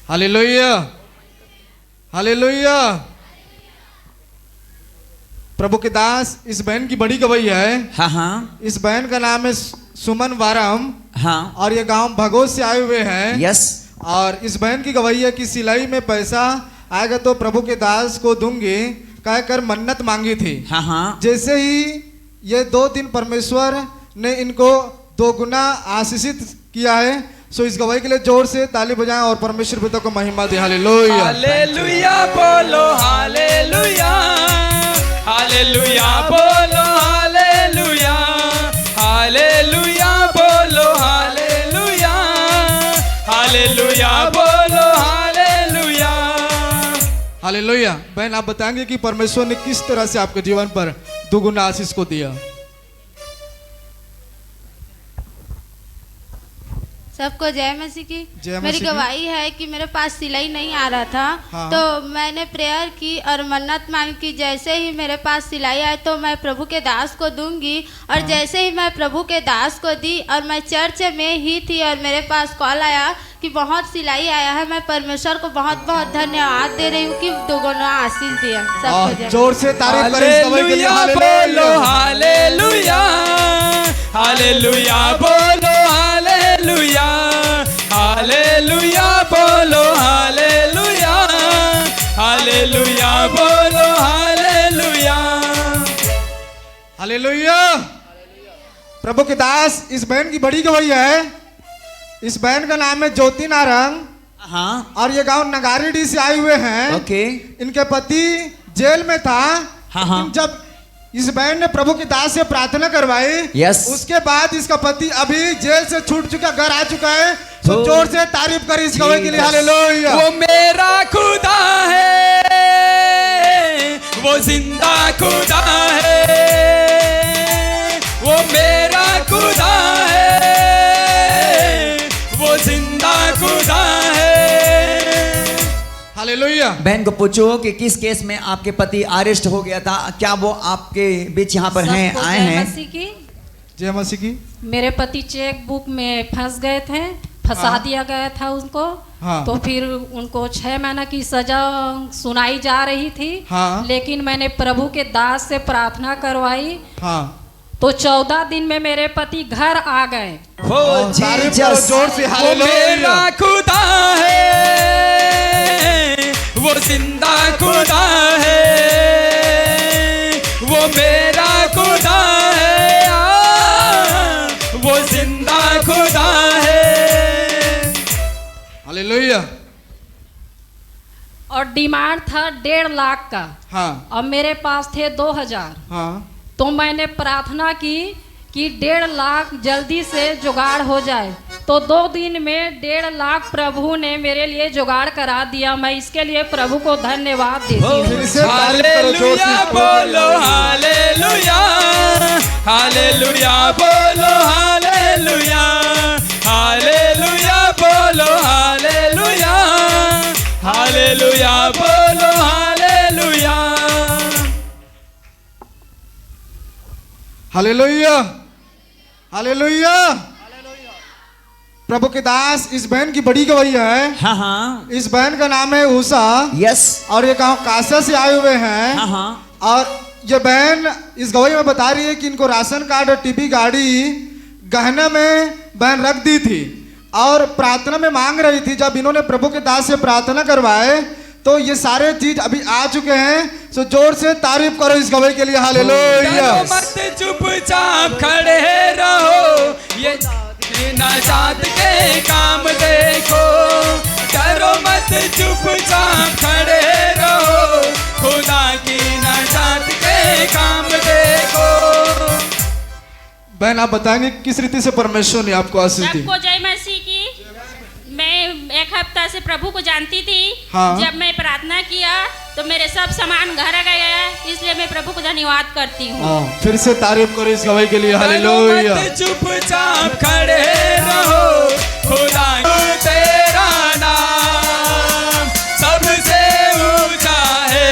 Hallelujah, hallelujah. प्रभु के दास, इस बहन की बड़ी गवाही है। हाँ हाँ। इस बहन का नाम है सुमन वारम। हाँ। और ये गांव भगोत से आए हुए हैं। यस। और इस बहन की गवाही है कि सिलाई में पैसा आएगा तो प्रभु के दास को दूंगी कहकर मन्नत मांगी थी। हाँ हाँ। जैसे ही ये 2 दिन परमेश्वर ने इनको 2 गुना आशीषित किया है। सो इस गवाही के लिए जोर से ताली बजाएं और परमेश्वर पिता को महिमा दे। हालेलुया, हालेलुया बोलो, हालेलुया, हालेलुया बोलो, हालेलुया, हालेलुया बोलो, हालेलुया, हालेलुया बोलो, हालेलुया। हालेलुया। बहन, आप बताएंगे कि परमेश्वर ने किस तरह से आपके जीवन पर 2 गुना आशीष को दिया। सबको जय मसीह की। जय मेरी मसीह की। गवाही है कि मेरे पास सिलाई नहीं आ रहा था। हाँ। तो मैंने प्रेयर की और मन्नत मांगी कि जैसे ही मेरे पास सिलाई आए तो मैं प्रभु के दास को दूंगी। और हाँ। जैसे ही मैं प्रभु के दास को दी और मैं चर्च में ही थी और मेरे पास कॉल आया कि बहुत सिलाई आया है। मैं परमेश्वर को बहुत बहुत धन्यवाद दे रही हूँ कि 2 गुना आशीष दिया। सबको जय। जोर से तारीफ करें इस गवाही के लिए। बोलो, हालेलुया, हालेलुया, हालेलुया बोलो, हालेलुया, हालेलुया बोलो, हालेलुया, हालेलुया बोलो, हालेलुया। हालेलुया। प्रभु के दास, इस बहन की बड़ी गवाही है। इस बहन का नाम है ज्योति नारंग। हाँ। और ये गांव नगारीडी से आए हुए हैं। ओके। इनके पति जेल में था। हाँ हाँ। लेकिन जब इस बहन ने प्रभु की दास से प्रार्थना करवाई, यस। उसके बाद इसका पति अभी जेल से छूट चुका, घर आ चुका है। तो जोर से तारीफ करें इस गवाही के लिए। हालेलुया। वो मेरा खुदा है, वो जिंदा खुदा है, वो मेरा खुदा है, वो जिंदा खुदा है। हालेलुया। बहन को पूछो कि किस केस में आपके पति अरेस्ट हो गया था, क्या वो आपके बीच यहाँ पर हैं, सबको आए जय हैं? मसीह की। जय मसीह की। मेरे पति चेक बुक में फंस गए थे, फंसा हाँ। दिया गया था उनको। हाँ। तो फिर उनको 6 महीना की सजा सुनाई जा रही थी। हाँ। लेकिन मैंने प्रभु के दास से प्रार्थना करवाई। हाँ। तो 14 दिन में मेरे पति घर आ गए। वो तारीफ करो जोर से। वो हालेलुया। मेरा खुदा है, वो जिंदा खुदा है, वो मेरा खुदा है, वो जिंदा खुदा है। हालेलुया। और डिमांड था 1.5 लाख का। हाँ। और मेरे पास थे 2000। हाँ। तो मैंने प्रार्थना की कि 1.5 लाख जल्दी से जुगाड़ हो जाए। तो 2 दिन में 1.5 लाख प्रभु ने मेरे लिए जुगाड़ करा दिया। मैं इसके लिए प्रभु को धन्यवाद देती हूँ। फिर से तारीफ करो जोर से। हालेलुया बोलो, हालेलुया, हालेलुया बोलो, हालेलुया, हालेलुया बोलो, हालेलुया, हालेलुया बोलो, हालेलुया। Hallelujah, hallelujah. प्रभु के दास, इस बहन की बड़ी गवाही है। हाँ हाँ। इस बहन का नाम है उषा। यस। और ये गांव कासा से आए हुए हैं। हाँ हाँ। और ये बहन इस गवाही में बता रही है कि इनको राशन कार्ड और टीवी गाड़ी गहना में बहन रख दी थी और प्रार्थना में मांग रही थी। जब इन्होंने प्रभु के दास से प्रार्थना करवाए तो ये सारे चीज अभी आ चुके हैं। सो जोर से तारीफ करो इस गवाही के लिए। हालेलुया। डरो मत, चुपचाप खड़े रहो, ये नाजात के काम देखो। डरो मत, चुपचाप खड़े रहो, खुदा की नाजात के काम देखो। बहन, आप बताएंगे किस रीति से परमेश्वर ने आपको आशीष दी। सबको जय मसीह की। मैं 1 हफ्ता से प्रभु को जानती थी। हाँ। जब मैं प्रार्थना किया तो मेरे सब सामान घर आ गया, इसलिए मैं प्रभु को धन्यवाद करती हूँ। फिर से तारीफ करो इस गवाही के लिए। हालेलुया। चुपचाप खड़े रहो, खुदा तेरा नाम सबसे ऊंचा है,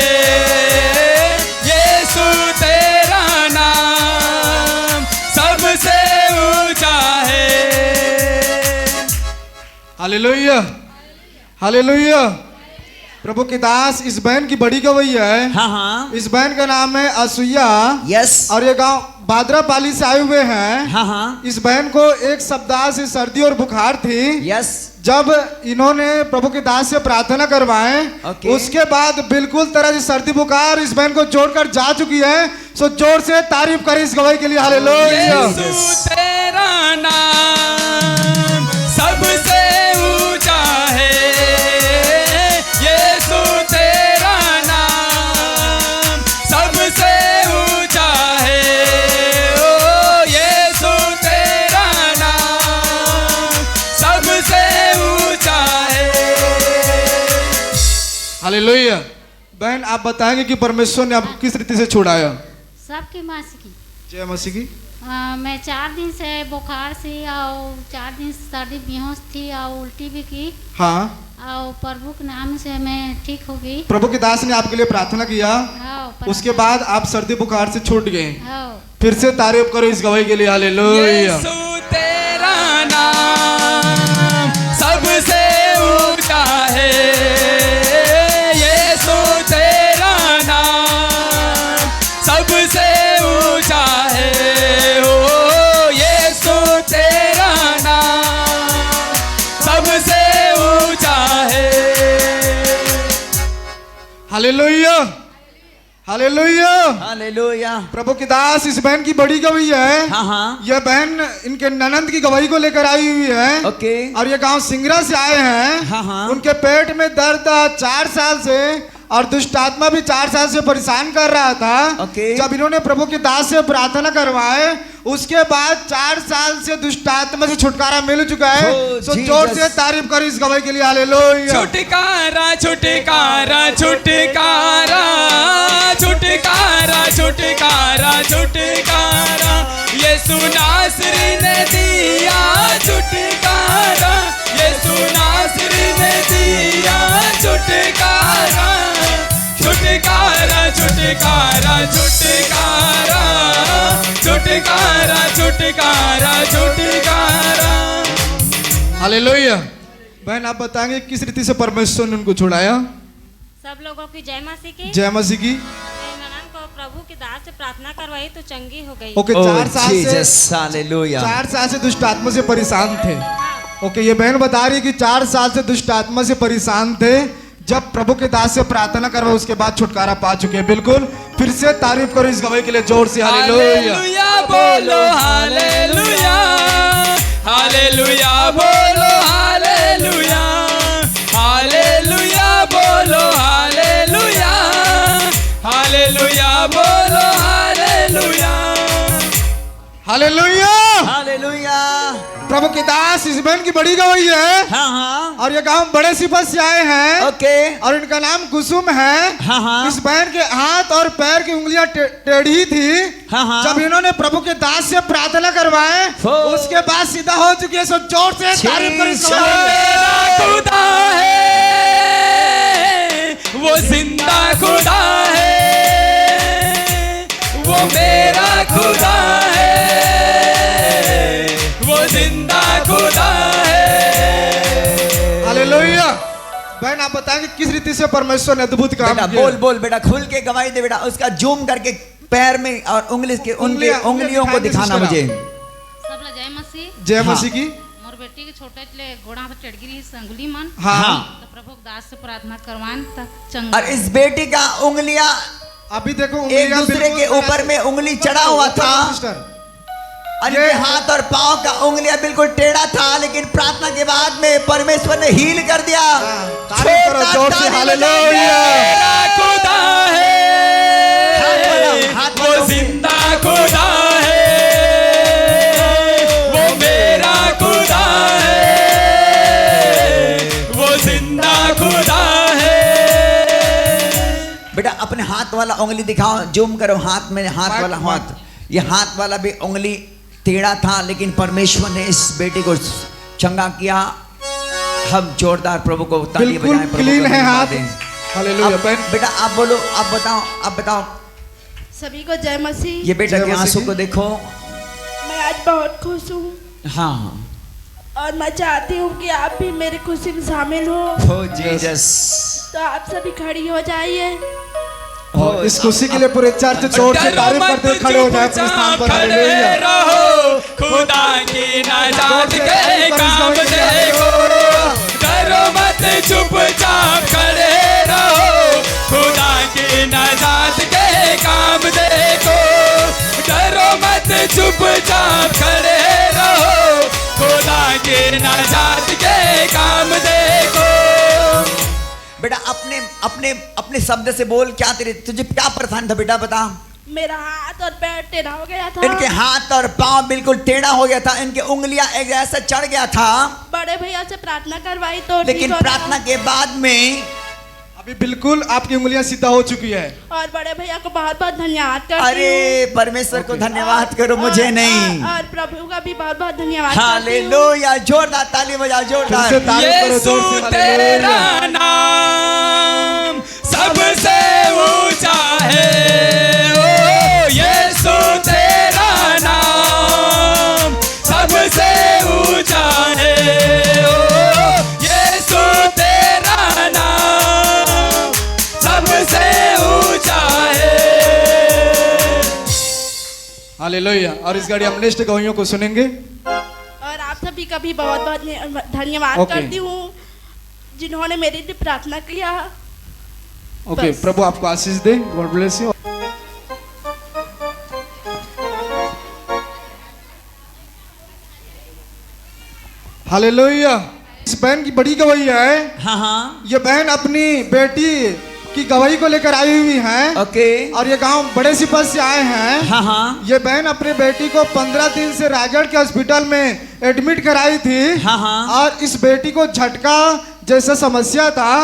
यीशु तेरा नाम सबसे ऊंचा है। Hallelujah, hallelujah. प्रभु की दास इस बहन की बड़ी गवई है। हाँ हाँ इस बहन का नाम है असुया यस और ये गांव भाद्रापाली से आए हुए हैं। हाँ हाँ इस बहन को एक सप्ताह से सर्दी और बुखार थी। यस जब इन्होंने प्रभु के दास से प्रार्थना करवाए ओके। उसके बाद बिल्कुल तरह से सर्दी बुखार इस बहन को छोड़कर जा चुकी है। सो जोर से तारीफ करें इस गवाही के लिए। हालेलुया। यीशु तेरा नाम सबसे ऊंचा है। यीशु तेरा नाम सबसे ऊंचा है। ओ यीशु तेरा नाम सबसे ऊंचा है। हालेलुया। बहन आप बताएंगे कि परमेश्वर ने आपको किस रीति से छुड़ाया। सबकी मासी की जय मसीह की। मैं 4 दिन से बुखार से और 4 दिन से सर्दी बेहोश थी और उल्टी भी की हाँ और प्रभु के नाम से मैं ठीक हो गई। प्रभु के दास ने आपके लिए प्रार्थना किया। हाँ, उसके बाद आप सर्दी बुखार से छूट गए। हाँ, फिर से तारीफ करो इस गवाही के लिए। हालेलुया। यीशु तेरा नाम सबसे ऊंचा है। यीशु तेरा नाम सबसे ऊंचा है। ओ यीशु तेरा नाम सबसे ऊंचा है। हालेलुया। हालेलुया। हालेलुया प्रभु की दास इस बहन की बड़ी गवाही है। हाँ हाँ यह बहन इनके ननंद की गवाही को लेकर आई हुई है। ओके और ये गांव सिंगरा से आए हैं। हाँ, हाँ। उनके पेट में दर्द 4 साल से और दुष्ट आत्मा भी 4 साल से परेशान कर रहा था। ओके। जब इन्होंने प्रभु के दास से प्रार्थना करवाए उसके बाद 4 साल से दुष्ट आत्मा से छुटकारा मिल चुका है। Oh, सो जोर Jesus। से तारीफ करो इस गवाही के लिए। हालेलुया। छुटकारा छुटकारा छुटकारा छुटकारा छुटकारा छुटकारा यीशु नासरी ने दिया छुटकारा। यीशु नासरी ने दिया छुटकारा। छुटकारा छुटकारा छुटकारा छुटकारा छुटकारा छुटकारा। हालेलुया। बहन आप बताएंगे किस रीति से परमेश्वर ने उनको छुड़ाया। सब लोगों की जय मसीह की। जय मसीह की। मेरी ननद को प्रभु की दास से प्रार्थना करवाई तो चंगी हो गई। ओके 4 साल से जीसस हालेलुया 4 साल से दुष्ट आत्मा से परेशान थे। ओके ये बहन बता रही है कि 4 साल से दुष्ट आत्मा से परेशान थे। जब प्रभु के दास से प्रार्थना करवा उसके बाद छुटकारा पा चुके हैं। बिल्कुल फिर से तारीफ करो इस गवाही के लिए जोर से। हालेलुया। हालेलुया बोलो हालेलुया। हालेलुया बोलो हालेलुया। हालेलुया बोलो हालेलुया। हालेलुया बोलो हालेलुया। हालेलुया। हालेलुया प्रभु के दास इस बहन की बड़ी गवाही है। हाँ हाँ और ये गांव बड़े सिपत से आए हैं। ओके और इनका नाम कुसुम है। हाँ, हाँ। इस बहन के हाथ और पैर की उंगलियां टेढ़ी थी। हाँ, हाँ। जब इन्होंने प्रभु के दास से प्रार्थना करवाए हो। उसके बाद सीधा हो चुकी है। सो जोर से तारीफ करो इस गवाही के लिए। मेरा खुदा है वो जिंदा खुदा है। वो मेरा खुदा है वो जिंदा खुदा है। हालेलुया। बहन आप बताएंगे किस रीति से परमेश्वर ने अद्भुत काम बेटा किया। बोल बोल बेटा खुल के गवाही दे बेटा। उसका जूम करके पैर में और उंगली के उनके उंगलियों को दिखाना मुझे। सबला जय मसीह। जय हाँ। मसीह की। मोर बेटी के छोटे ले गोड़ा से टेड़गिरी संगुली मन हाँ। तो प्रभु के दास से प्रार्थना करवान तक चंगा। और इस बेटी का उंगलियां अभी देखो एक उंगलियां दूसरे बिल्कुल के ऊपर में उंगली चढ़ा हुआ था। सिस्टर और इनके हाथ और पांव का उंगलियां बिल्कुल टेढ़ा था। लेकिन प्रार्थना के बाद में परमेश्वर ने हील कर दिया। तारीफ करो जोर से। हालेलुया। मेरा खुदा हाथ है बढ़ाओ, हाथ वो बढ़ाओ। जिंदा खुदा है। वो मेरा खुदा है वो जिंदा खुदा है। बेटा अपने हाथ वाला उंगली दिखाओ। जूम करो हाथ में। हाथ वाला हाथ ये हाथ वाला भी उंगली टेढ़ा था लेकिन परमेश्वर ने इस बेटे को चंगा किया। हम जोरदार प्रभु को ताली बिल्कुल बजाएं। प्रभु क्लीन को है धन्यवाद हाथ। दें। हालेलुया। अब बहन बेटा आप बोलो। आप बताओ। आप बताओ। सभी को जय मसीह। ये बेटा जय के मसीह आंसू की। को देखो। मैं आज बहुत खुश हूँ। हाँ और मैं चाहती हूँ कि आप भी मेरी खुशी में शामिल हो। हो जीसस, तो आप सभी खड़ी हो जाइए। और इस खुशी के लिए पूरे चर्च जोर से तारीफ करते खड़े हो जाए अपने स्थान पर। खड़े हालेलुया। रहो, खुदा की नाजात के काम देखो। डरो मत, चुपचाप खड़े रहो, खुदा की नाजात के काम देखो। डरो मत, चुपचाप खड़े रहो, खुदा की नाजात के काम देखो। बेटा अपने अपने अपने शब्द से बोल, क्या तेरे तुझे क्या परेशान था बेटा, बता। मेरा हाथ और पैर टेढ़ा हो गया था। इनके हाथ और पांव बिल्कुल टेढ़ा हो गया था, इनके उंगलियां एक जैसा चढ़ गया था। बड़े भैया से प्रार्थना करवाई तो लेकिन ठीक हो प्रार्थना गया। के बाद में अभी बिल्कुल आपकी उंगलियां सीधा हो चुकी है। और बड़े भैया को बहुत बहुत धन्यवाद करती अरे परमेश्वर को धन्यवाद करो, मुझे नहीं। और प्रभु का भी बहुत बहुत धन्यवाद करती हूँ। हालेलुया, जोरदार ताली बजाओ, फिर जोरदार। से तारीफ करो यीशु जोर से। तेरा हालेलुया। नाम सबसे ऊंचा है। ओ यीशु तेरा नाम सबसे ऊंचा है। ओ यीशु तेरा नाम सबसे ऊंचा है। हालेलुया। और इस घड़ी हम नेक्स्ट गवाहियों को सुनेंगे। और आप सभी का भी बहुत बहुत धन्यवाद ओके। करती हूँ जिन्होंने मेरे लिए प्रार्थना किया। ओके, बस। प्रभु आपको आशीष दे। God bless you. हालेलुया। इस बहन की बड़ी गवाही है। हाँ हाँ, ये बहन अपनी बेटी की गवाही को लेकर आई हुई है। ओके। और ये गांव बड़े सिपत से आए हैं। हाँ हाँ, ये बहन अपनी बेटी को 15 दिन से रायगढ़ के हॉस्पिटल में एडमिट कराई थी। हाँ हाँ। और इस बेटी को झटका जैसा समस्या था,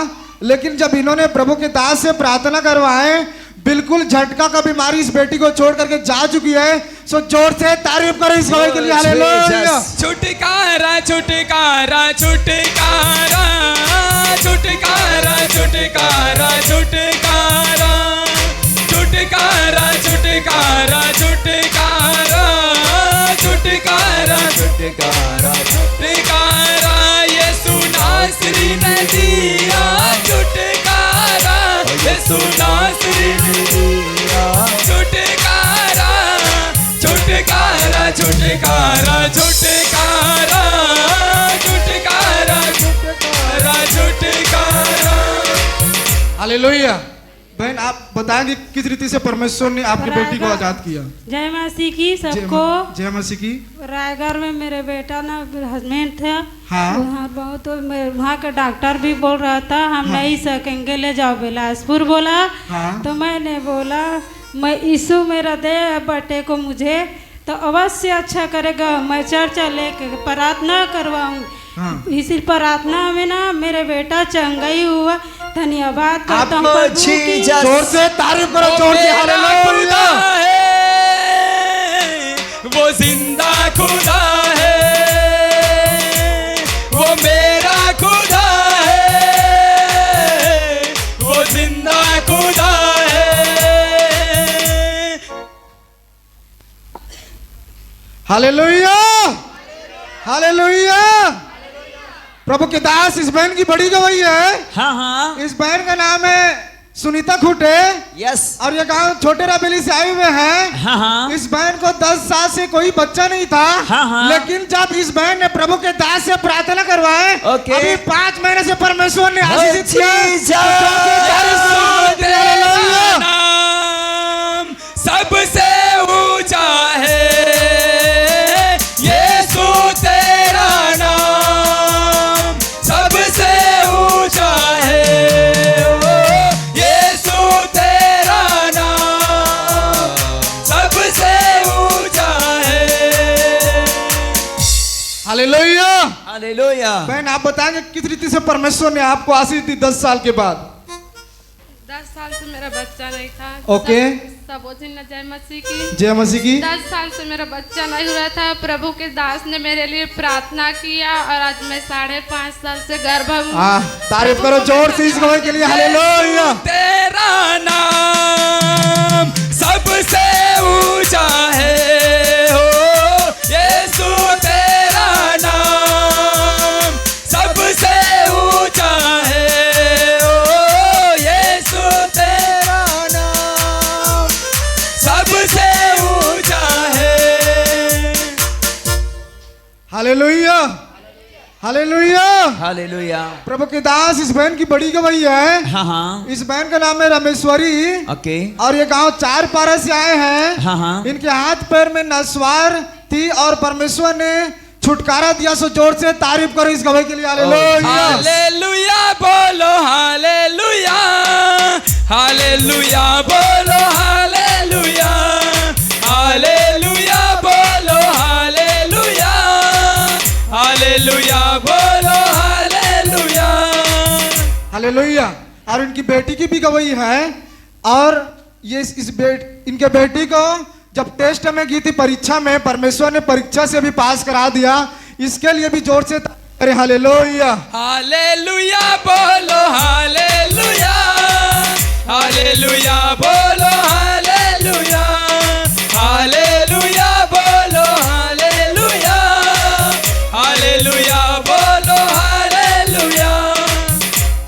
लेकिन जब इन्होंने प्रभु के दास से प्रार्थना करवाए, बिल्कुल झटका का बीमारी इस बेटी को छोड़ करके जा चुकी है। सो जोर से तारीफ करो इस गवाही के लिए। हालेलुया। छुटकारा छुटकारा छुटकारा छुटकारा छुटकारा छुटकारा छुटकारा छुटकारा छुटकारा छुटकारा छुटकारा छुटकारा यीशु नासरी ने दिया छुटकारा। यीशु नासरी ने दिया छुटकारा। छुटकारा छुटकारा छुटकारा छुटकारा छुटकारा छुटकारा। हालेलुया। बहन आप बताएंगे किस रीति से परमेश्वर ने आपकी बेटी को आजाद किया। जय मसीह की सबको। जय मसीह की। रायगढ़ में मेरे बेटा ना हस्बैंड था। हाँ। वहाँ बहुत वहाँ का डॉक्टर भी बोल रहा था हम नहीं सकेंगे, ले जाओ बिलासपुर बोला। हाँ। तो मैंने बोला मैं यीशु मेरा दे बेटे को, मुझे तो अवश्य अच्छा करेगा, मैं चर्चा लेके प्रार्थना करवाऊँ। हाँ। इसी प्रार्थना में ना मेरे बेटा चंगा ही हुआ। धन्यवाद करता हूँ आपको प्रभु की। जीसस। जोर से तारीफ करो, जोर से। हालेलुया। वो जिंदा खुदा है, वो मेरा खुदा है, वो जिंदा खुदा है। हालेलुया। हालेलुया। प्रभु के दास इस बहन की बड़ी गवाही है। हाँ हाँ, इस बहन का नाम है सुनीता खुटे। यस। और ये गांव छोटे राबेली से आए हुए हैं। हाँ हाँ, इस बहन को 10 साल से कोई बच्चा नहीं था। हाँ हाँ। लेकिन जब इस बहन ने प्रभु के दास से प्रार्थना करवाए, ओके। अभी 5 महीने से परमेश्वर ने आशीषित किया। जीसस। हालेलुया। नाम सबसे ऊंचा है। यीशु तेरा नाम सबसे ऊंचा है। ओ यीशु तेरा नाम सबसे ऊंचा है। हालेलुया। हालेलुया। बहन आप बताएंगे किस रीति से परमेश्वर ने आपको आशीष दी 10 साल के बाद। 10 साल से मेरा बच्चा नहीं था। ओके। सब जय मसीह की। जय मसीह की। 10 साल से मेरा बच्चा नहीं हुआ था। प्रभु के दास ने मेरे लिए प्रार्थना किया और आज मैं 5.5 साल से गर्भ हूँ। तारीफ करो जोर से इस गवाही के लिए। हालेलुया। तेरा नाम सबसे ऊंचा है। हो यीशु तेरा नाम हालेलुया, हालेलुया। हालेलुया। प्रभु के दास इस बहन की बड़ी गवाही है। हाँ हाँ। इस बहन का नाम है रमेश्वरी। ओके। और ये गांव चार पारा से आए हैं। हाँ हाँ। इनके हाथ पैर में नस्वार थी और परमेश्वर ने छुटकारा दिया। सो जोर से तारीफ करो इस गवाही के लिए। हालेलुया, हालेलुया बोलो, हालेलुया, हालेलुया बोलो, हालेलुया, हालेलुया बोलो, हालेलुया, हालेलुया बोलो, हालेलुया। हालेलुया। और इनकी बेटी की भी गवाही है। और ये इनके बेटी को जब टेस्ट में की थी, परीक्षा में, परमेश्वर ने परीक्षा से भी पास करा दिया। इसके लिए भी जोर से अरे हालेलुया, हालेलुया बोलो, हालेलुया, हालेलुया बोलो, हालेलुया, हालेलुया बोलो, हालेलुया, हालेलुया बोलो, हालेलुया।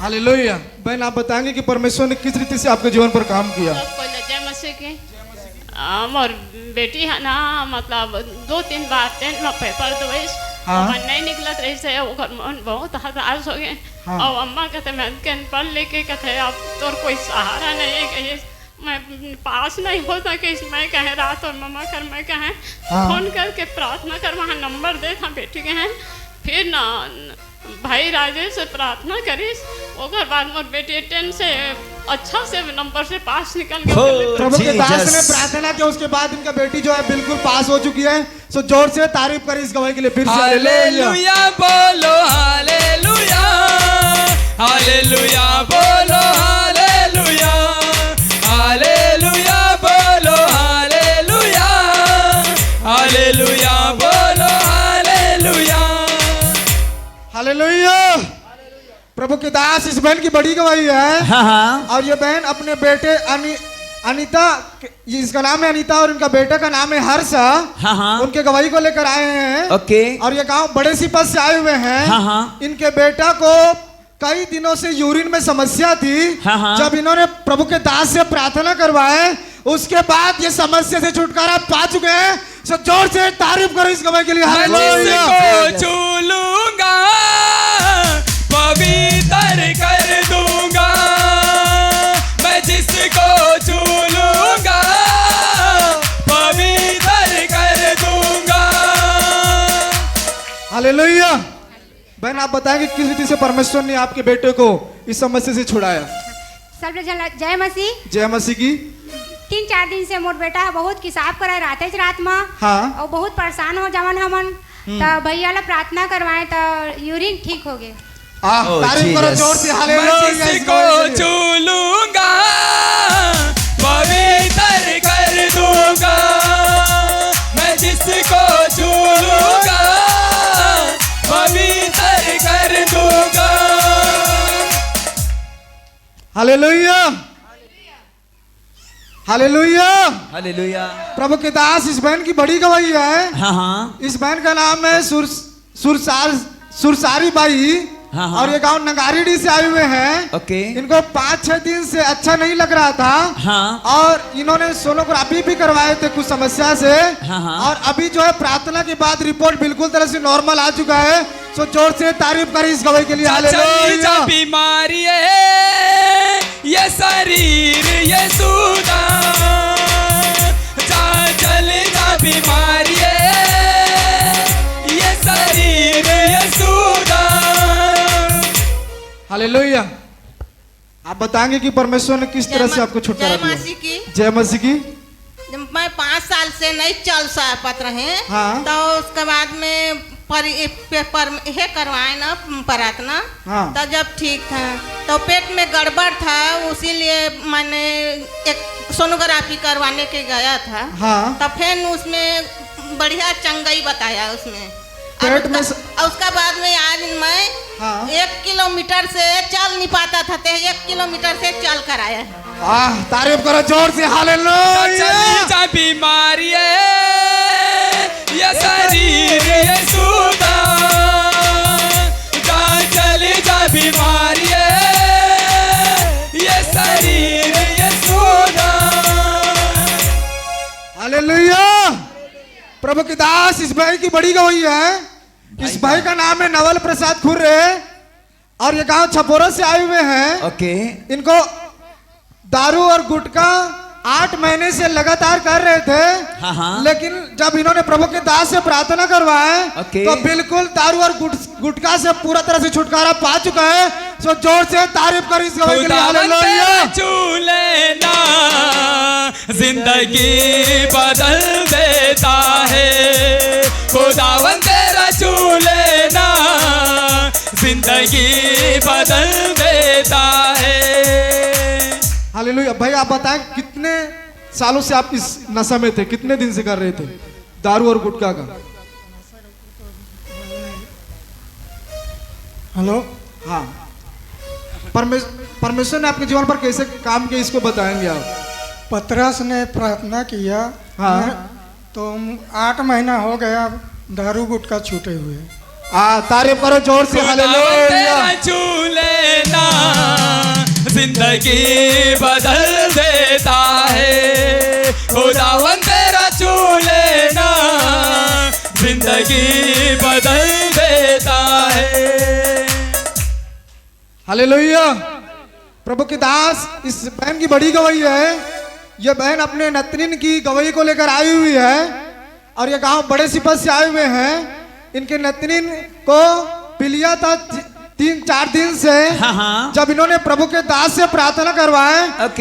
हालेलुया। बहन आप बताएंगे कि परमेश्वर ने किस रीति से आपके जीवन पर काम किया? जय मसीह की। और बेटी है ना, मतलब 2-3 बार 10 में पेपर दो हाँ। नहीं निकलत रही से ओकर मन बहुत हताश हो गए। हाँ। और अम्मा कहते मैं पढ़ लेके कहते अब तोर कोई सहारा नहीं है, कहे मैं पास नहीं हो सके। मैं कहे रात और मम्मा कर मैं कहे हाँ। फोन करके प्रार्थना कर, वहाँ नंबर दे था बेटी के हैं। फिर ना भाई राजेश से प्रार्थना करीस, ओकर बाद मोर बेटी 10 से अच्छा से नंबर से पास निकल गया। प्रभु के दास ने प्रार्थना की, उसके बाद इनका बेटी जो है बिल्कुल पास हो चुकी है। सो जोर से तारीफ करें इस गवाही के लिए फिर से। हालेलुया बोलो, हालेलुया, हालेलुया बोलो, हालेलुया, हालेलुया बोलो, हालेलुया, हालेलुया बोलो, हालेलुया। हालेलुया। प्रभु के दास इस बहन की बड़ी गवाही है। हाँ हाँ। और ये बहन अपने बेटे अनीता, इसका नाम है अनीता और इनका बेटे का नाम है हर्ष। हाँ हाँ। उनके गवाही को लेकर आए हैं। ओके। और ये गांव बड़े सिपत से आए हुए हैं। हाँ हाँ। इनके बेटा को कई दिनों से यूरिन में समस्या थी। हाँ हाँ। जब इन्होंने प्रभु के दास से प्रार्थना करवाए, उसके बाद ये समस्या से छुटकारा पा चुके हैं। सो जोर से तारीफ करो इस गवाही के लिए। हालेलुया। जिसको छू लूंगा पवित्र कर दूंगा, मैं जिसको छू लूंगा पवित्र कर दूंगा। हालेलुया। बहन आप बताएंगे किस रीति से परमेश्वर ने आपके बेटे को इस समस्या से छुड़ाया? सब जय मसीह। जय मसीह की। 3-4 दिन से मोर बेटा बहुत किसाब करे रात में। हाँ। और बहुत परेशान हो जावन हमन। तो भैया ला प्रार्थना करवाए तो यूरिन ठीक हो गए। तारीफ करो जोर से। हालेलुया। जिसको छू लूंगा पवित्र कर दूंगा, मैं जिसको छू लूंगा पवित्र कर दूंगा। Hallelujah, hallelujah, hallelujah. प्रभु के दास इस बहन की बड़ी गवाही है। हाँ हाँ। इस बहन का नाम है सुरसारी बाई। हाँ हाँ। और ये गांव नगारीडी से आए हुए हैं। ओके। इनको 5-6 दिन से अच्छा नहीं लग रहा था। हाँ। और इन्होंने सोनोग्राफी भी करवाए थे कुछ समस्या से। हाँ हाँ। और अभी जो है प्रार्थना के बाद रिपोर्ट बिल्कुल तरह से नॉर्मल आ चुका है। सो जोर से तारीफ करें इस गवाही के लिए। हालेलुया। बीमारी है ये शरीर ये सूदा, चली जा बीमारी है ये शरीर ये सूदा। हालेलुया। आप बताएंगे कि परमेश्वर ने किस तरह से आपको छुटकारा दिया? जय मसीह की। जय मसीह की। जब मैं 5 साल से नहीं चल पाते रहे। हाँ। तो उसके बाद में पेपर ये करवाए ना प्रार्थना। हाँ। तो जब ठीक था तो पेट में गड़बड़ था, इसीलिए मैंने एक सोनोग्राफी करवाने के गया था। हाँ। तो फिर उसमें बढ़िया चंगाई बताया उसमें। पेट में उसका बाद में आज मैं हाँ। 1 किलोमीटर से चल नहीं पाता था, 1 किलोमीटर से चल कर आया। तारीफ करो जोर से। हालेलुया। बीमारी है ये शरीर ये सूदा, चली जा बीमारी है ये शरीर ये सूदा। हालेलुया। प्रभु के दास इस भाई की बड़ी गवाही है। इस भाई का नाम है नवल प्रसाद खुर्रे और ये गांव छपोरा से आए हुए हैं। ओके। इनको दारू और गुटखा 8 महीने से लगातार कर रहे थे। हाँ हाँ। लेकिन जब इन्होंने प्रभु के दास से प्रार्थना करवाए ओके। तो बिल्कुल दारू और गुटखा से पूरा तरह से छुटकारा पा चुका है। सो जोर से तारीफ कर इस गवाही के लिए। हालेलुया। छू लेना जिंदगी बदल देता है, खुदावन तेरा छू लेना जिंदगी बदल देता है। हालेलुया। भाई आप बताएं कितने सालों से आप इस नशा में थे, कितने दिन से कर रहे थे दारू और गुटखा का? हेलो। हाँ, परमेश्वर ने आपके जीवन पर कैसे काम किया इसको बताएंगे आप? पतरस ने प्रार्थना किया। हाँ। तो 8 महीना हो गया दारू गुटखा छूटे हुए। तारीफ करो जोर से। हालेलुया। छू लेना जिंदगी बदल देता है, खुदावन तेरा छू लेना जिंदगी बदल देता है। हालेलुया। प्रभु के दास इस बहन की बड़ी गवाही है। यह बहन अपने नतनीन की गवाही को लेकर आई हुई है और ये गांव बड़े सिपत से आए हुए हैं। इनके नतनीन को पिलिया था 3-4 दिन से। हाँ। जब इन्होंने प्रभु के दास से प्रार्थना करवाए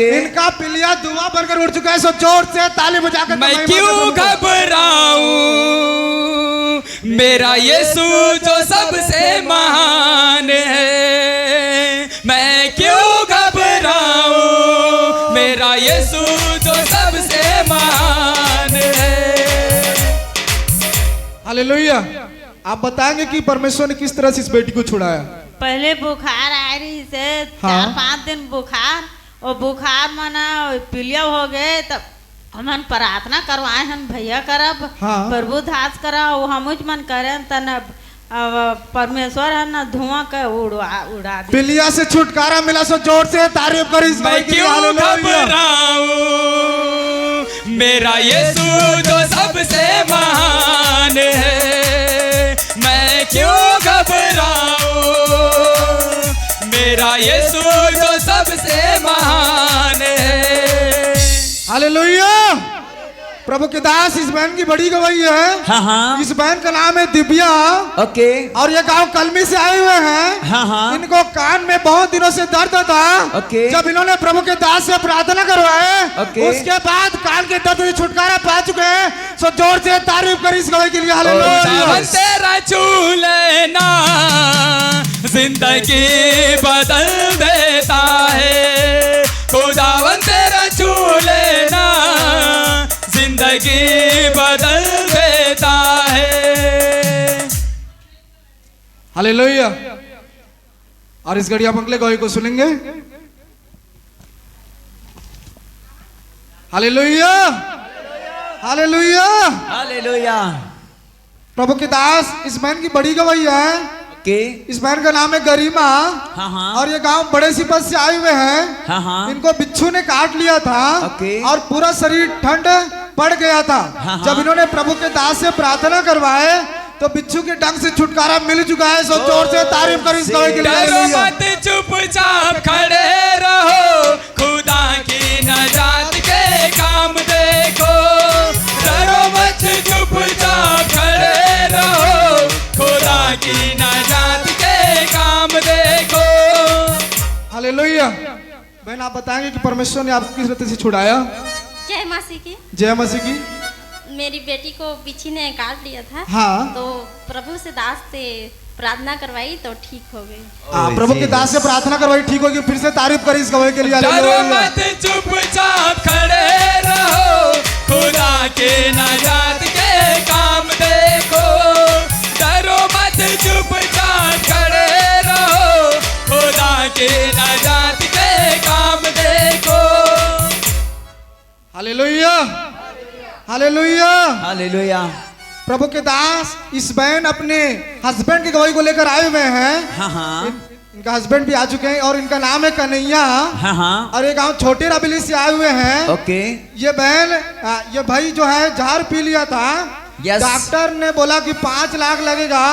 इनका पिलिया धुआं बनकर उड़ चुका है। सो जोर से ताली बजाकर मैं क्यों घबराऊं, मेरा यीशु जो सबसे महान है। मैं क्यों घबराऊं, मेरा यीशु जो सबसे महान है। हालेलुया। आप बताएंगे कि परमेश्वर ने किस तरह से इस बेटी को छुड़ाया? पहले बुखार आ रही से 4-5 दिन बुखार और बुखार मना पीलिया हो गए। तब हमन प्रार्थना करवाए हम भैया करब। हाँ। प्रभु दास करा वो हम मन करे तन परमेश्वर है ना धुआं का उड़ा दी। पिलिया से छुटकारा मिला। सो जोर से तारीफ कर इस मैं क्यों घबराऊं, मेरा यीशु जो सबसे महान है। मैं क्यों घबराऊं, मेरा यीशु जो सबसे महान है। हालेलुया। प्रभु के दास इस बहन की बड़ी गवाही है। हाँ हाँ। इस बहन का नाम है दिव्या। ओके। और ये गांव कलमी से आए हुए हैं। हाँ हाँ। इनको कान में बहुत दिनों से दर्द था। ओके। जब इन्होंने प्रभु के दास से प्रार्थना करवाए ओके। उसके बाद कान के दर्द से छुटकारा पा चुके हैं। सो जोर से तारीफ कर इस गवाही के लिए। हालेलुया। तेरा छू लेना जिंदगी बदल देता है, खुदावन तेरा छू लेना जिंदगी बदल देता है। हालेलुया। और इस घड़ी आप अगले गवाही को सुनेंगे। हालेलुया। हालेलुया। हालेलुया। प्रभु के दास इस बहन की बड़ी गवाही है। इस बहन का नाम है गरिमा। हाँ हाँ। और ये गांव बड़े सिपत से आए हुए हैं। हाँ हाँ। इनको बिच्छू ने काट लिया था और पूरा शरीर ठंड पड़ गया था। हाँ हाँ। जब इन्होंने प्रभु के दास से प्रार्थना करवाए तो बिच्छू के डंक से छुटकारा मिल चुका है। सो जोर से तारीफ कर इस गवाही के लिए। डरो मत, चुपचाप खड़े रहो, खुदा की नजात के काम देखो। डरो मत, चुपचाप खड़े रहो, खुदा की नजात के काम देखो। हालेलुया। बहन आप बताएंगे कि परमेश्वर ने आपको किस रीति से छुड़ाया? जय मसीह की। जय मसीह की। मेरी बेटी को बिच्छी ने काट लिया था। हाँ। तो प्रभु से दास से प्रार्थना करवाई तो ठीक हो गई। प्रभु के दास से प्रार्थना करवाई ठीक होगी। फिर से तारीफ करी इस गवाही के लिए। डरो मत, चुपचाप खड़े रहो, खुदा के नजात के काम देखो। डरो मत, चुपचाप खड़े रहो, खुदा के नजात के काम देखो। हालेलुया। हालेलुया। हालेलुया। प्रभु के दास इस बहन अपने हस्बैंड की गवाही को लेकर आए हुए हैं। हाँ हाँ। इनका हस्बैंड भी आ चुके हैं और इनका नाम है कन्हैया। हाँ हाँ। और ये गांव छोटे राबिली से आए हुए हैं। ओके। ये बहन ये भाई जो है जहर पी लिया था। यस। डॉक्टर ने बोला कि 5 लाख लगेगा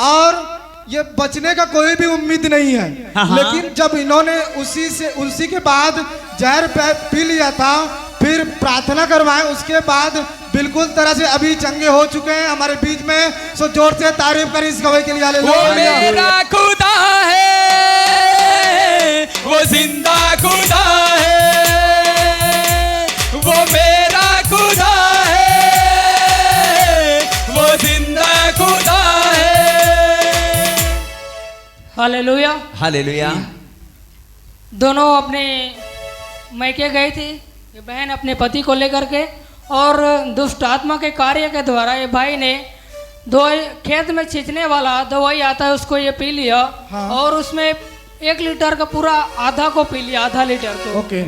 और ये बचने का कोई भी उम्मीद नहीं है। हाँ। लेकिन जब इन्होंने उसी के बाद जहर पी लिया था, फिर प्रार्थना करवाए, उसके बाद बिल्कुल तरह से अभी चंगे हो चुके हैं हमारे बीच में। सो जोर से तारीफ करें इस गवाही के लिए। वो मेरा खुदा है, वो जिंदा खुदा है, वो मेरा खुदा है, वो जिंदा खुदा है। Hallelujah hallelujah. दोनों अपने मैके गए थे, ये बहन अपने पति को लेकर के, और दुष्ट आत्मा के कार्य के द्वारा ये भाई ने खेत में छींचने वाला दवाई आता है उसको ये पी लिया। हाँ। और उसमें 1 लीटर का पूरा आधा को पी लिया, आधा लीटर को। ओके।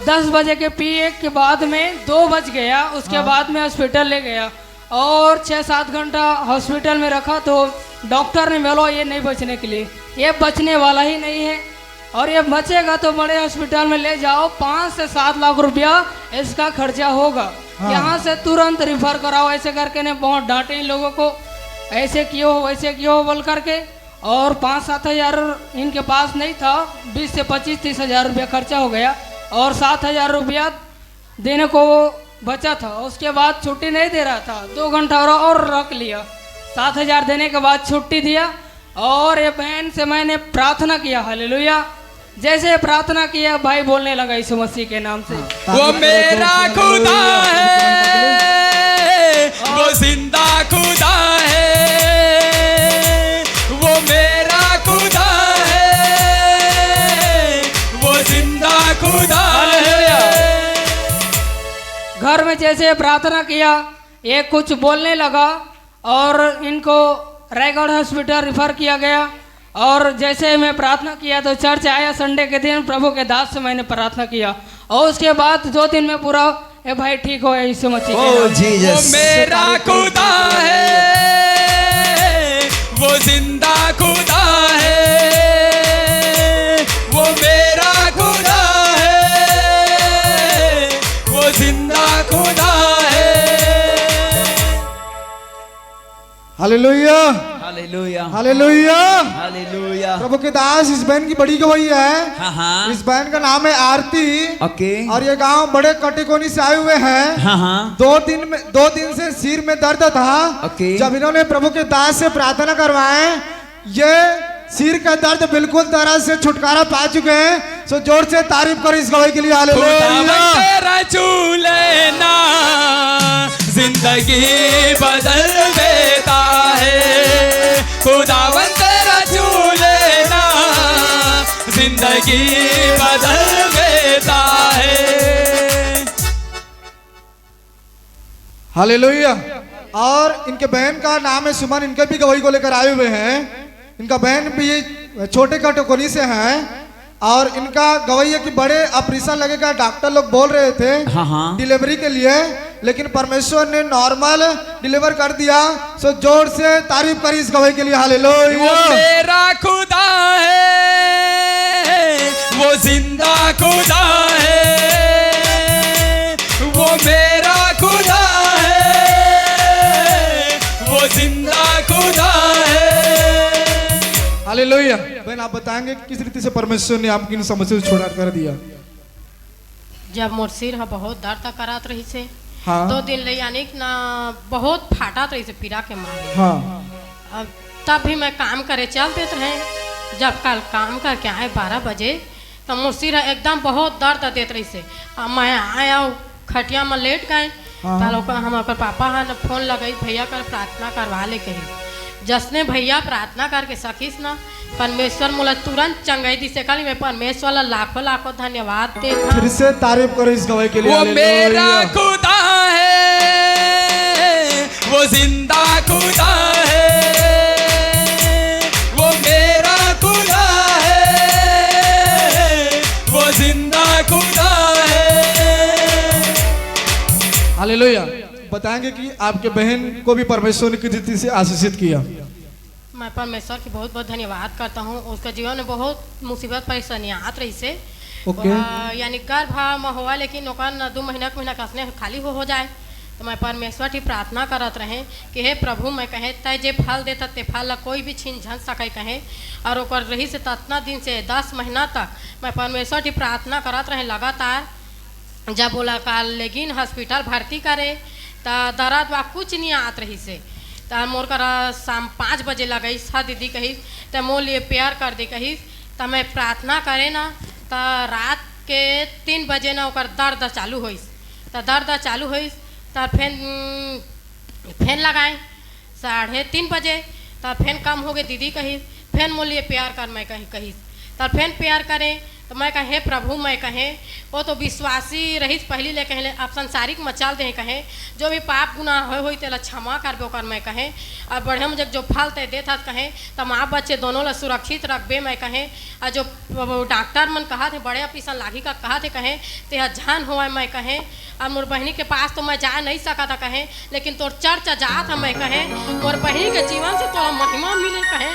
10 बजे के पिए के बाद में 2 बज गया, उसके हाँ। बाद में हॉस्पिटल ले गया और 6-7 घंटा हॉस्पिटल में रखा तो डॉक्टर ने बोला ये नहीं बचने के लिए, ये बचने वाला ही नहीं है और ये बचेगा तो बड़े हॉस्पिटल में ले जाओ, 5 से 7 लाख रुपया इसका खर्चा होगा। हाँ। यहाँ से तुरंत रिफर कराओ, ऐसे करके ने बहुत डांटे इन लोगों को, ऐसे क्यों हो वैसे क्यों हो बोल करके। और 5-7 हज़ार इनके पास नहीं था, 20 से 25-30 हज़ार रुपया खर्चा हो गया और 7 हज़ार रुपया देने को बचा था। उसके बाद छुट्टी नहीं दे रहा था, 2 घंटा और रख लिया। 7 हज़ार देने के बाद छुट्टी दिया और ये बहन से मैंने प्रार्थना किया। हालेलुया। जैसे प्रार्थना किया भाई बोलने लगा यीशु मसीह के नाम से, वो मेरा खुदा है, वो जिंदा खुदा है, वो मेरा खुदा है, वो जिंदा खुदा है। घर में जैसे प्रार्थना किया ये कुछ बोलने लगा और इनको रायगढ़ हॉस्पिटल रिफर किया गया। और जैसे मैं प्रार्थना किया तो चर्च आया संडे के दिन, प्रभु के दास से मैंने प्रार्थना किया और उसके बाद 2 दिन में पूरा ये भाई ठीक हो गया यीशु मसीह के नाम से। वो मेरा खुदा है, वो जिंदा खुदा है, वो मेरा खुदा है, वो जिंदा खुदा है। Hallelujah hallelujah hallelujah hallelujah. प्रभु के दास, इस बहन की बड़ी गवाही है। हाँ हाँ। इस बहन का नाम है आरती। ओके। और ये गांव बड़े कटिकोनी से आए हुए हैं। हाँ हाँ। 2 दिन से सिर में दर्द था। ओके। जब इन्होंने प्रभु के दास से प्रार्थना करवाए, ये सिर का दर्द बिल्कुल तरह से छुटकारा पा चुके हैं। सो जोर से तारीफ करो इस गवाही के लिए। हालेलुया। तेरा छू लेना जिंदगी बदल देता है, खुदावन तेरा छू लेना जिंदगी बदल देता है। हालेलुया। और इनके बहन का नाम है सुमन, इनके भी गवाही को लेकर आए हुए हैं। इनका बहन भी छोटे कटोकोनी से हैं और इनका गवाही है कि बड़े ऑपरेशन लगेगा, डॉक्टर लोग बोल रहे थे हाँ हाँ। डिलीवरी के लिए, लेकिन परमेश्वर ने नॉर्मल डिलीवर कर दिया। सो जोर से तारीफ करी इस गवाही के लिए। हालेलुया। वो मेरा खुदा है, वो जिंदा खुदा है, वो मेरा खुदा है, वो जिंदा खुदा है। हालेलुया। बहन आप बताएंगे कि किस रीति से परमेश्वर ने आपकी इन समस्या से छुड़ा कर दिया। जब मोर सिर हा बहुत दर्द करात रही से, हाँ। 2 दिन ले यानी कि ना बहुत फाटत रही से पीड़ा के मारे। हाँ। अब तब भी मैं काम करे चल देते हैं। जब कल काम करके आए 12 बजे तो मोर सिर एकदम बहुत दर्द देते रही से। अब मैं आया खटिया में लेट गए। हाँ। तो हम पापा हा ने फोन लगाई भैया कर प्रार्थना करवा ले कही। जसने भैया प्रार्थना करके सकीस ना, परमेश्वर मोला तुरंत चंगाई दी से कल। मैं परमेश्वर ला लाखों लाखों धन्यवाद देता। फिर से तारीफ करो इस गवाही के लिए। वो मेरा खुदा है, वो जिंदा खुदा है, वो मेरा खुदा है, वो जिंदा खुदा है। हालेलुया। बताएंगे कि आपके बहन को भी परमेश्वर ने किस रीति से आशीषित किया। मैं परमेश्वर की बहुत बहुत धन्यवाद करता हूँ। उसका जीवन में बहुत मुसीबत परेशानी आत रही से। ओके। यानी गर्भ में हुआ, लेकिन 2 महीना कसने खाली हो जाए तो मैं परमेश्वर की प्रार्थना करत रहे कि हे प्रभु मैं कहे तय जे फल देता ते फल ला कोई भी छीन झन सके कहे और ओकर रही से इतना दिन से 10 महीना तक मैं परमेश्वर की प्रार्थना करत रहे लगातार। जब बोला काल लेकिन हॉस्पिटल भर्ती करे तो दर्द वा कुछ नहीं आत रही से तो मोर कर शाम 5 बजे लगई सा दीदी कही तो मोर लिए प्यार कर दी कही तो मैं प्रार्थना करे ना तो रात के 3 बजे ना ओकर दर्द चालू होइस तो दर्द चालू होइस तो फैन लगाए 3:30 बजे तो फैन कम हो गए दीदी कही फैन मोर लिए प्यार कर मैं कही तो फैन प्यार करें तो मैं कहे प्रभु मैं कहे वो तो विश्वासी रही पहली ले कहे आप संसारिक मचाल दे कहे जो भी पाप गुनाह हो तेला क्षमा करबे ओकर मैं कहे और बढ़िया मुझे जो फल ते देता कहे तो माँ बच्चे दोनों ला सुरक्षित रखबे मैं कहे और जो डॉक्टर मन कहा थे बड़े ऑपरेशन लागी का कहा थे कहे ते जान हुआ मैं कहे और मोर बहनी के पास तो मैं जा नहीं सका था कहे लेकिन तोर चर्चा जात है मैं कहे मोर बहनी के जीवन से थोड़ा महिमा मिले कहे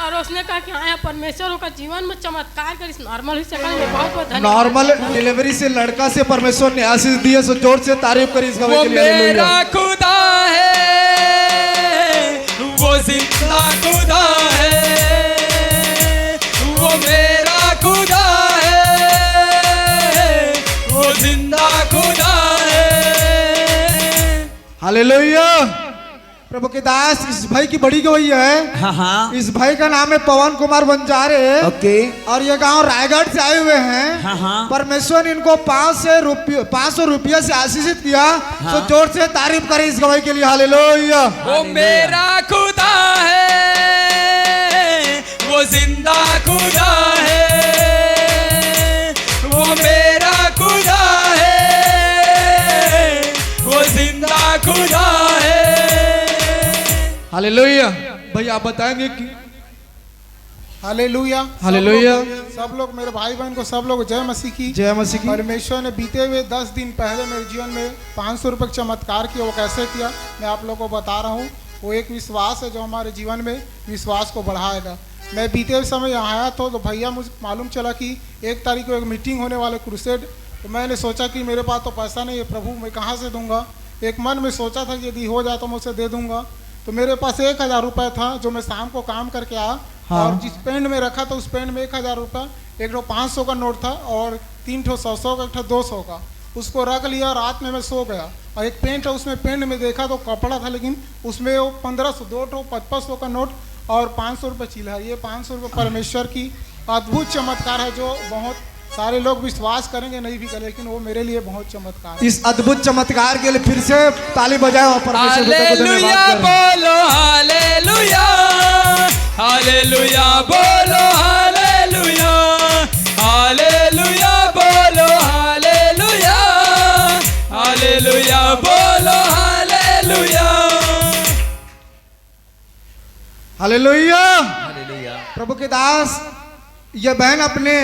और उसने कहा कि हाँ परमेश्वर का जीवन में चमत्कार कर इस नॉर्मल ही बहुत बहुत नॉर्मल डिलीवरी से लड़का से परमेश्वर ने आशीष दिए सो जोर से तारीफ करी इस गवाही के लिए। मेरा खुदा है वो जिंदा खुदा है वो मेरा खुदा है वो जिंदा खुदा है। हालेलुया। प्रभु के दास इस भाई की बड़ी गवाही है। हाँ। इस भाई का नाम है पवन कुमार बंजारे। ओके। और ये गांव रायगढ़ से आए हुए हैं। हाँ। परमेश्वर ने इनको 500 रुपया से आशीषित किया। तो जोर से तारीफ करें इस गवाही के लिए। हालेलुया। वो मेरा खुदा है वो जिंदा खुदा है वो मेरा खुदा है वो जिंदा खुदा है। हालेलुया। भाई आप बताएंगे कि हालेलुया। हालेलुया। सब लोग मेरे भाई बहन को सब लोग जय मसीह की। जय मसीह की। परमेश्वर ने बीते हुए 10 दिन पहले मेरे जीवन में 500 रुपये का चमत्कार किया। वो कैसे किया मैं आप लोगों को बता रहा हूँ। वो एक विश्वास है जो हमारे जीवन में विश्वास को बढ़ाएगा। मैं बीते हुए समय यहाँ आया तो भैया मुझे मालूम चला कि 1 तारीख को एक मीटिंग होने वाले क्रूसेड। तो मैंने सोचा कि मेरे पास तो पैसा नहीं है प्रभु मैं कहाँ से दूंगा। एक मन में सोचा था कि यदि हो जाए तो मैं उसे दे दूंगा। तो मेरे पास 1000 रुपये था जो मैं शाम को काम करके आया। और जिस पेंट में रखा था उस पेंट में 1000 रुपये, 1 500 का नोट था और 3 100 का, 1 200 का। उसको रख लिया। रात में मैं सो गया और एक पेंट है उसमें पेंट में देखा तो कपड़ा था लेकिन उसमें वो 1500 2 500 का नोट और 500 रुपये चिल्ला। ये 500 रुपये परमेश्वर की अद्भुत चमत्कार है जो बहुत सारे लोग विश्वास करेंगे नहीं भी करें लेकिन वो मेरे लिए बहुत चमत्कार है। इस अद्भुत चमत्कार के लिए फिर से ताली बजाओ और परमेश्वर को हालेलुया बोलो हालेलुया हालेलुया बोलो हालेलुया हालेलुया बोलो हालेलुया हालेलुया बोलो हालेलुया हालेलुया। प्रभु के दास ये बहन अपने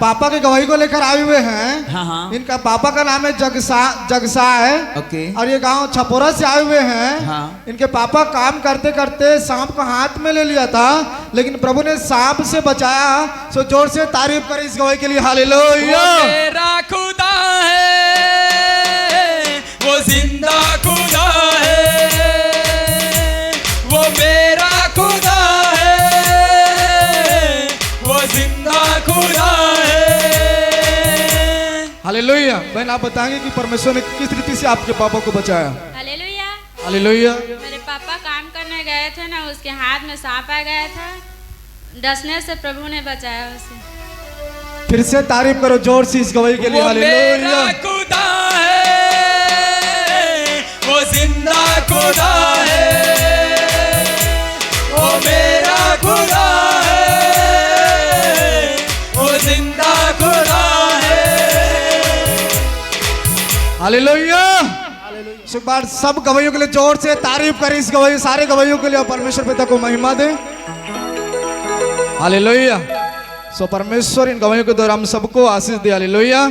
पापा के गवाही को लेकर आए हुए हैं। हाँ। इनका पापा का नाम है जगसा है। ओके। और ये गांव छपोरा से आए हुए हैं। हाँ। इनके पापा काम करते करते सांप को हाथ में ले लिया था लेकिन प्रभु ने सांप से बचाया। सो जोर से तारीफ करें इस गवाही के लिए। हालेलुया। वो मेरा खुदा है वो जिंदा खुदा है वो मेरा खुदा है वो जिंदा खुदा है। हालेलुया। बहन आप बताएंगे कि परमेश्वर ने किस रीति से आपके पापा को बचाया। हालेलुया। हालेलुया। मेरे पापा काम करने गए थे ना उसके हाथ में सांप आ गया था। डसने से प्रभु ने बचाया उसे। फिर से तारीफ करो जोर से इस गवाही के लिए। हालेलुया। खुदा है वो जिंदा खुदा है वो मेरा खुदा है वो जिंदा खुदा है। हालेलुया। एक बार सब गवाहियों के लिए जोर से तारीफ करें इस गवाही सारे गवाहियों के लिए परमेश्वर पिता को महिमा दे। हालेलुया। सो परमेश्वर इन गवाहियों के द्वारा हम सबको आशीष दे। हालेलुया।